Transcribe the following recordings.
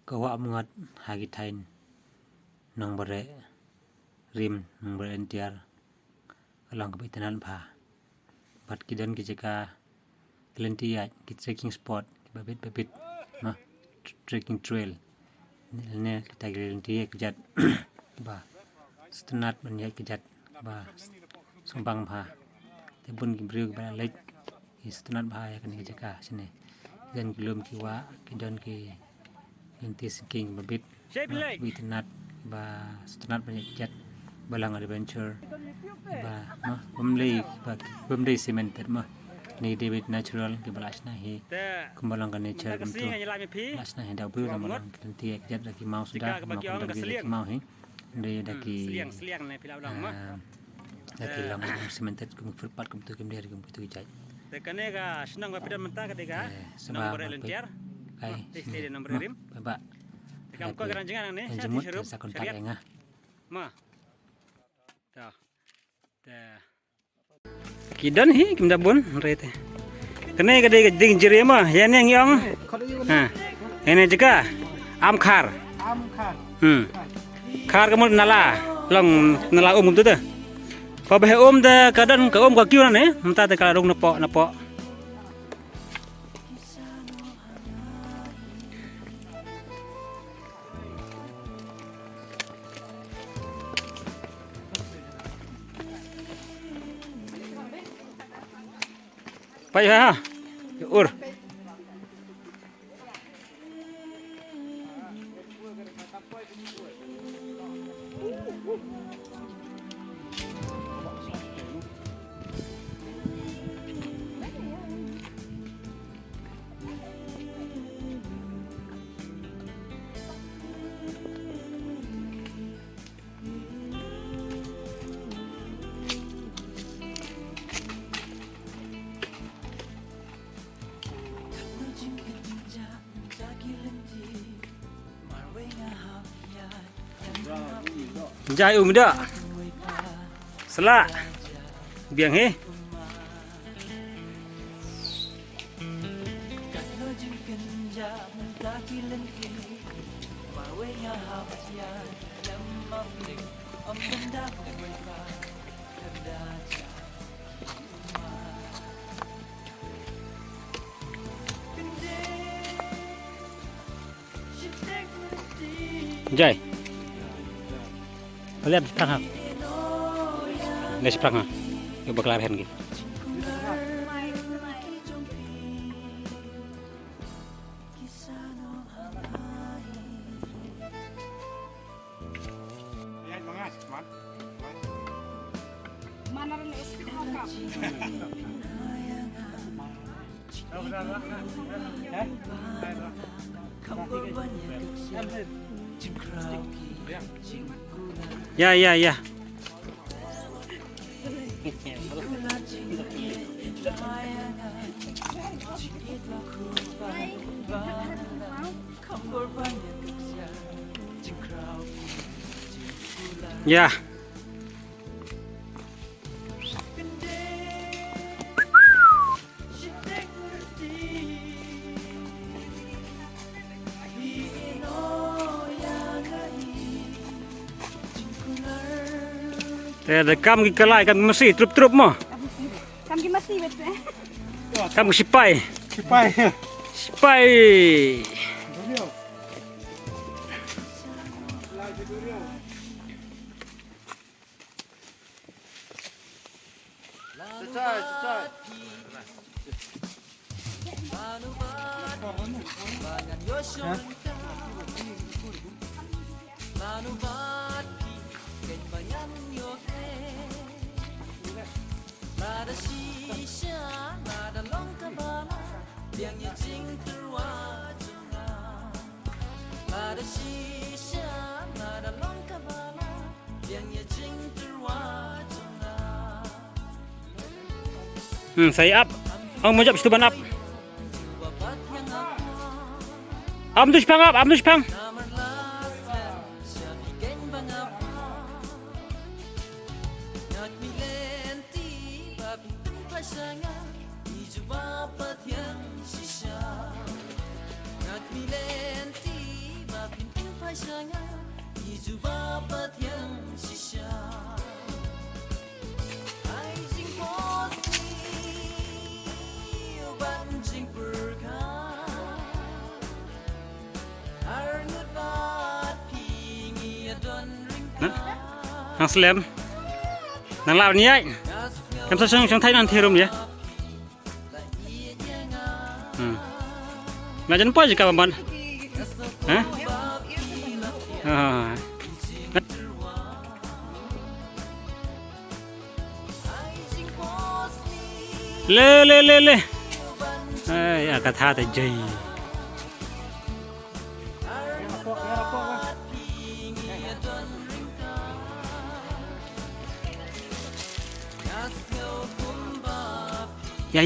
Kawa mengat hagitain nong bare rim nong bare entiar alang kebitanan pa bat kidan kijaka kelentia ki trekking spot babit ma trekking trail ne kita kelentia kejat ba stenat banyak kejat ba sumbang pa tebun kibriu ba lek stenat ba ya kan kijaka sini dan belum kiwa kidan ki Intis king babit bitinat ba stunat banyak jet balang adventure ba no bumlei cemented ma ni David natural ke balasna hi kumbalang ka nature kan tu balasna hi da bru ramalang kanti jet lagi mau sudah mau lagi mau hi de daki daki lang cemented kum furpat kum tu kum der kum tu jai tekane ga senang ba pidan menta ketika senang berelentiar Stay nomor rim. Baba. Tekam ko garanjangan ne. Jemut sa kontak nga. Ma. Ta. Kidan hi kimda bun rete. Kene gade ding jere ma yan yang yong. Ha. Ene jeka am khar. Khar kamu nala long nala tu te. Pa be te kadan ka ka kiu ne. Mta te kala rong napo. Pai ha. Ur. Jai umda selak biang he Jai lihat seprang ha. Lihat seprang ha. Coba kelarahan gitu. Mana rin SP hokap. Ya. Ya. Ada kam ki kalai kam masih trup mo. Kam ki masih betul. Kam sipai. Saya up. Ang mojab situ ban up. Am tu spang up, hàng slam nàng lao nhé em sao sang thấy nàng thiêu vậy là chân bao gì cả bạn hả le ai cả tha tại gì ya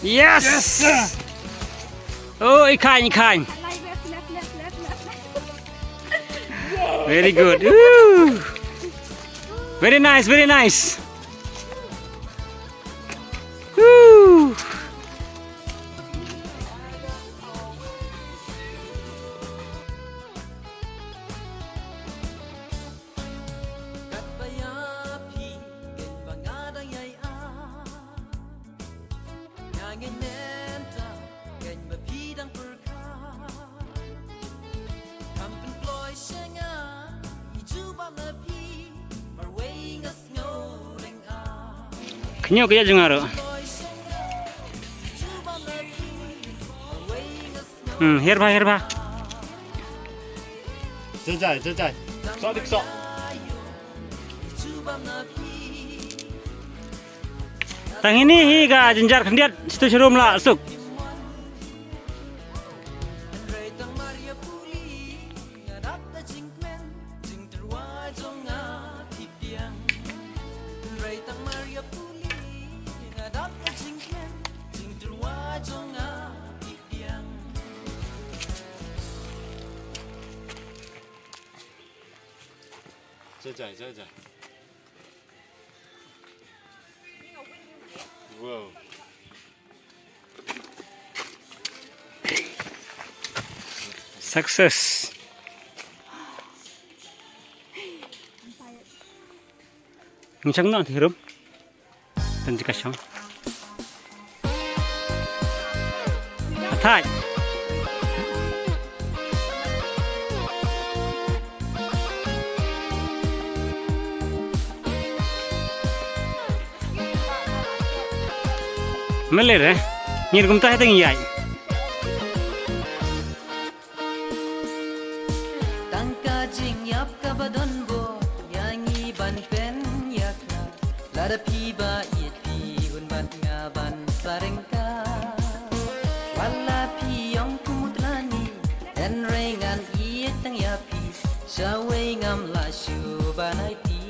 yes oh ikan Left. very good Ooh. very nice Ooh. Kenyo kaya jengaro. Herba. Jajai. Sok dik sok. Tang ini higa jenjar kendiat situ serum lah suk. Jajai. Wow. Success. Chẳng nào thì rung. Tận cả xong. Thay. Melere, nyirgum tahe tengi yai. Tangka jing yap kabadon bo, yangi ban pen yakna, lada piba yeti un ban ngaban sarengka. Wala piyong kumutlani, dan rengan iet tang yapi, shawe ngam la shubanai pi.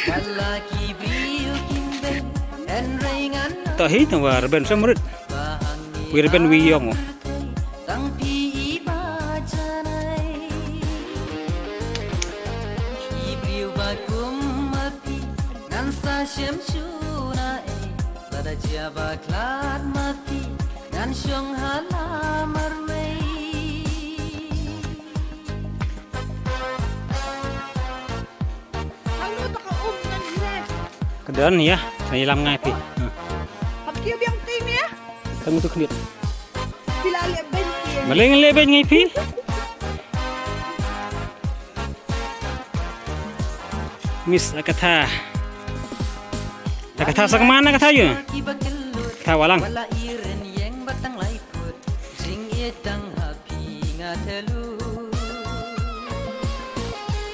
Wala kibiu kimben. Tahi tang war ben samrit. Wir ben wiyong. Tang pi ba janai. Ibriu ba kum api nan sa shem shuna e. Lada jia ba klat mati nan shong hala marmei. Ang luto ka nan net. Kedan ya, saya lam ngai pi. Kiyo biyang ting ya. Tang tu khnit. Pilali ben. Maleng leben ngai pi. Miss akatha. Akatha sak mana akatha yu? Akatha walang. Wala iren yang batang laiput jing etang hapi ngatelu.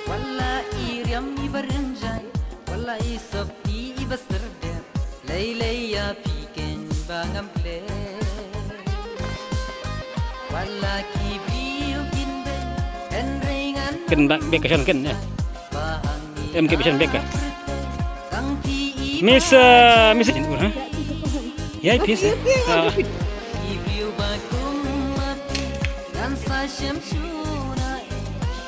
Wala iriam ibarenjai, wala isopi ibaserde. Lay ya piken bangam ple. Wala kibiu kinde enringan. Ken bek kesan ken ya. Em ke kesan bek. Miss ha? Ya pis. Kibiu bakum mati dan sa shem shuna.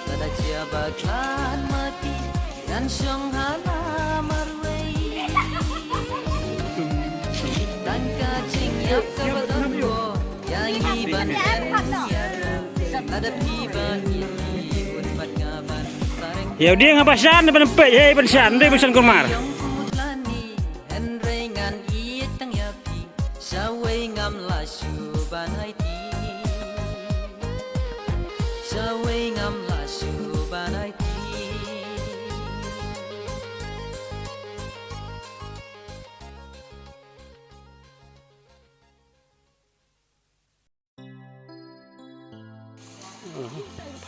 Tada jia baklan mati dan syong hala marway dan kacing yap kabadon bo yang iban ya ada piba ini un pat ngaban sareng ya dia ngapasan depan pe hei pensan deh pensan kumar yang putlani henrengan itang yapi saway ngam la shuban haiti saway ngam la shuban haiti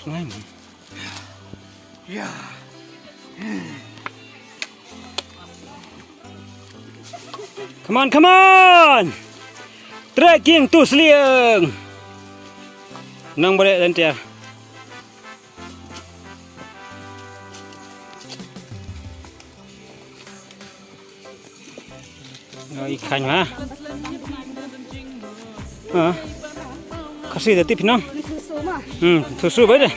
Pernah Ya. Come on. Trekking tu seliang. Nang balik dan tiar. Oh, ikan ha. Kasih tadi pinang. Susu baik dah.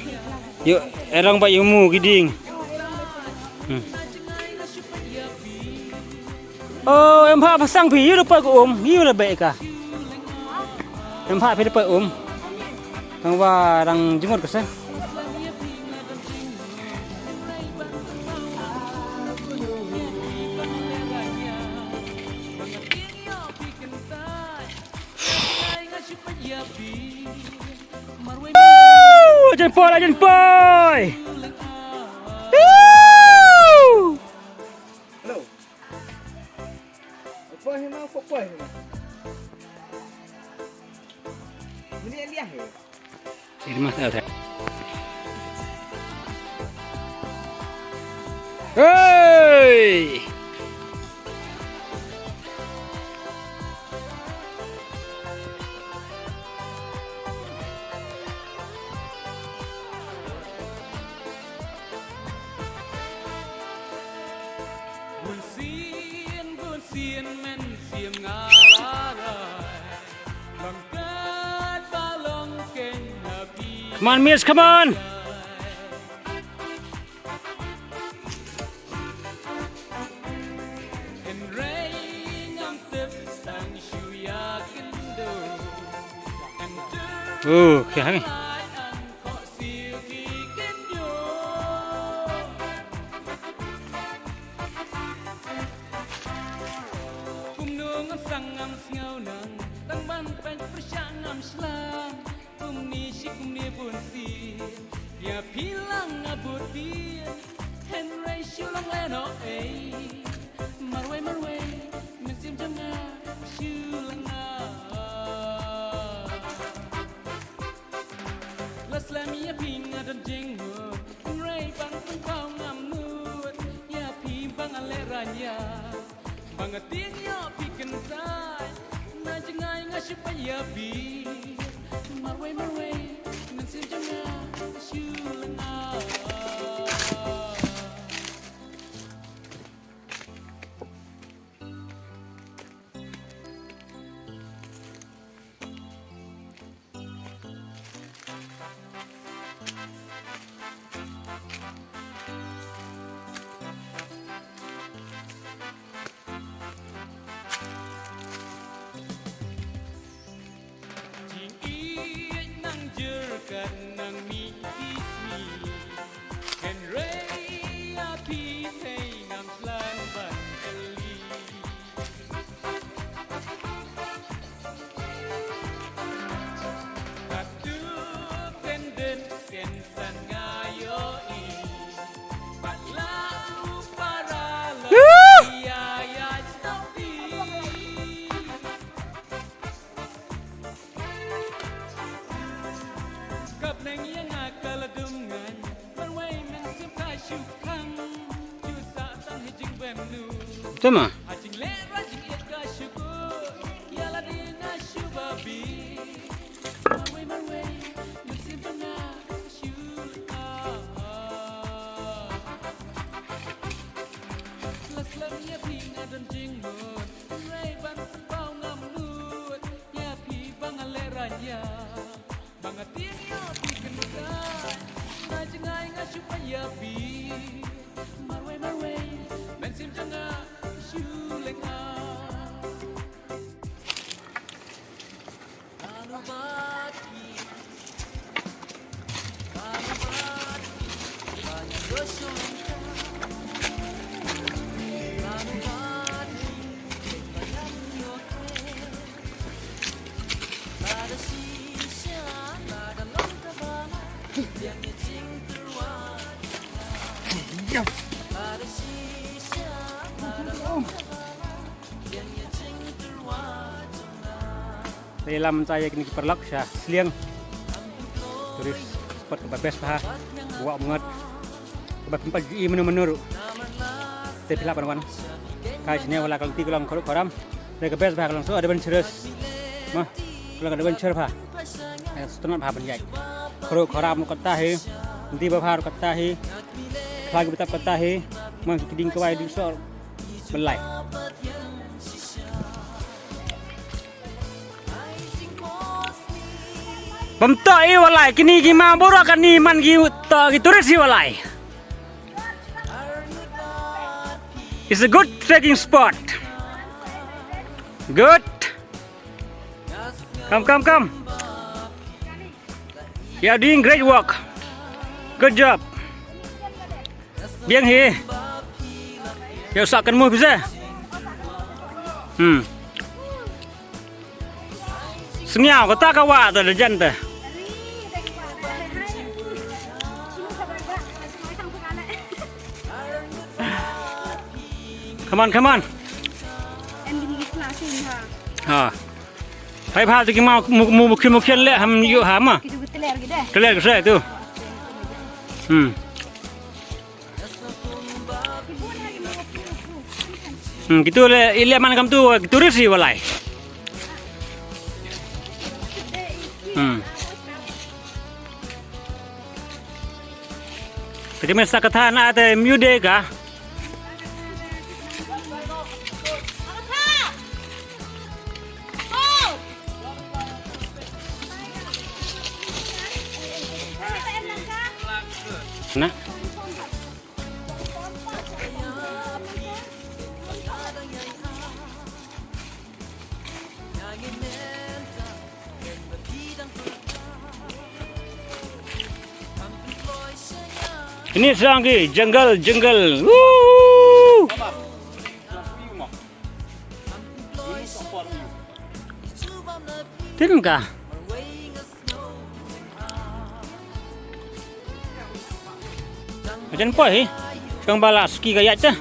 Yuk, erang baik ilmu giding. Oh, em phạ sang phí được bơi của yêu là bệ cả. Em phạ phải được bơi Thằng và đang chứng một cái xe. Ajan poi. Hello. Apa yang mau apa ni? Ini dia he. Ini mah tahu tak. Hey. Buồn xiên men xiêm ngà ra rồi bằng cát ba long kênh là pi Come on, Miss, come on. en rey ngam tep sang shu ya kin do en Kìa hay. ai ăn khó siêu khi kin yo kum nung ngam sang ngam ngau nang tang ban pen persang ngam slang kum ni shi kum ni bun si ya pilang ngabut dia hen rey shu long le no ei marway min sim janga shu lang na Laslam ya ping adan jeng rey bang pun kau ngam nut ya pi bang ale ranya bang atin ya pi kentai na jengai ngasup ya bi marway min sim janga shu lang na nang mi ismi and ray a pi hey ngam slan ban kali atu tenden sen san ngayo i patla para la ya stopi Kap nang yang akal dungan Berway nang simpa syukang Jusa tang hijing benu Betul mah? Hajing lera jing iat ka syukur Yala di na syubabi Marway Nang simpa na syukang Laslam ya ping adan jing mut Ray ban pau ngam nut Ya pi bang aleranya Bangatin ya pi kentai na jengai ngasup ya pi marway Dalam saya kini perlak syah seliang turis spot ke best ha buat banget kebab tempat gi menu-menu tapi lah pan kai sini wala kalau ti kalau koram dari ke best bah kalau so ada benceres mah kalau ada bencer bah setengah bah banjai kalau koram kata he nanti bahar kata he lagi betap kata he mah kiding kawai di so belai Pemtok ini walai, kini gimana borok kan ni man turis ini walai. It's a good trekking spot. Good. Come. You are doing great work. Good job. Biang hi. You usahkan mu bisa. Senyap kata kawa tu lejan tu. Come on. Em đi là xin hả? Phải pha thì cái mau mu khiên lệ ham yêu hám à? Kita beteler gitu deh. Teler ke saya tu. Gitu le ile man kam tu turis sih walai. Tapi masa kata nak ada muda kah? Nah. Ini sedang ke jungle. Woo! Tin kah? Macam apa ni? Sekarang balas ski kayak tu.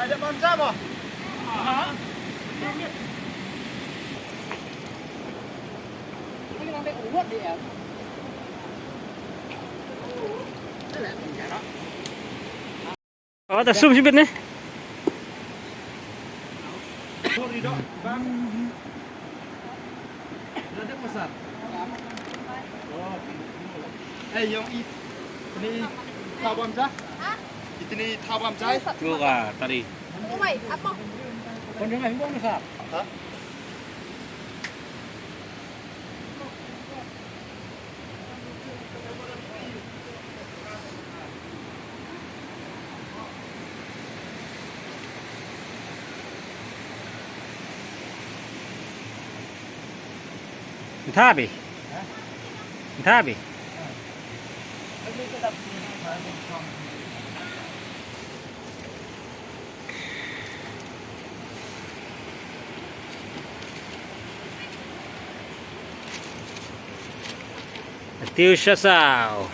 Ada bangsa apa? Ini sampai uat dia. Oh, tak zoom sibit ni. Sorry dok, bang. Ada pasar. Oh. Yang ini tawam jah. Ini tawam jah. Gua tadi. Ô mày, áp mong. Con những ngày hôm qua hả? Thabi. Thabi. Tiêu sa sao.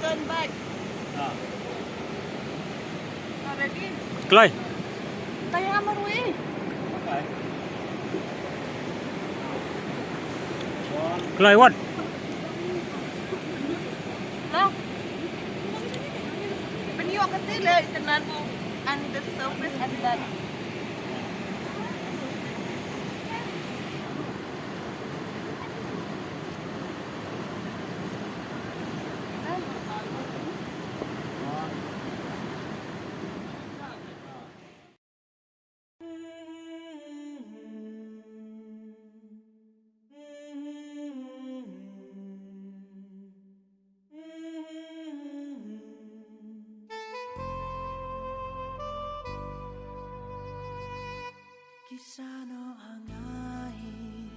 Turn back. Ready? Kloi. Tayo nga marui. Kloi what? No. When you walk until it's another and the surface and that. Kisah no hangahin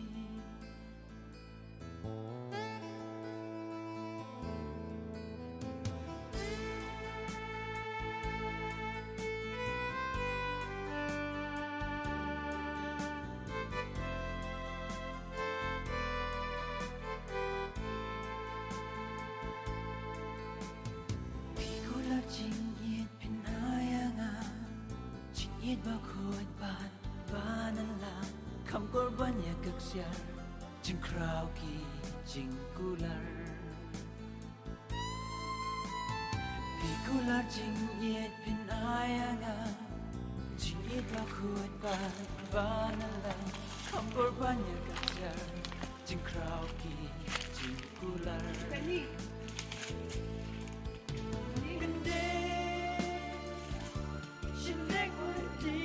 Pikular jingit pinayanga Jingit bakod ban banan lang Kam korban ya kagsyar Jing kraw ki jing kular Pikular jingit pinayanga Jingit bakod ban banan lang Kam korban ya kagsyar Jing kraw ki jing kular Gende Shinek mudi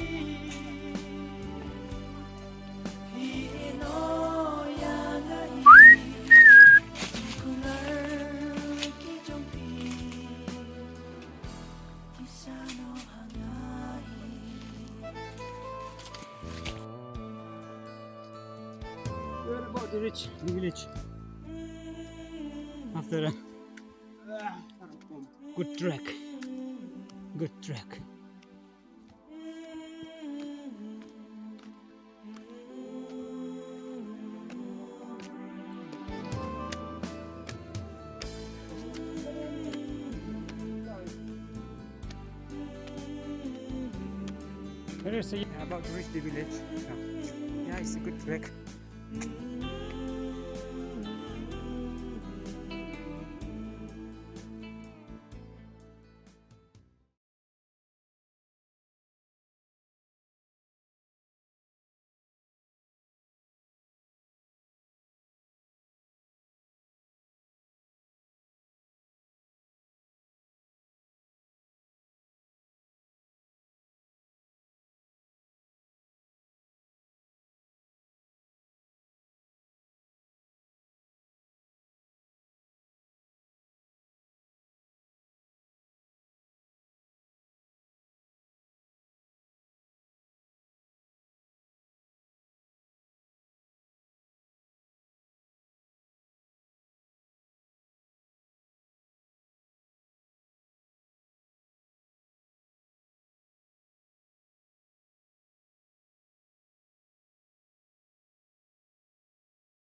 We're about to reach the village after a good trek. Good trek. About to reach the village. Yeah, it's a good trek.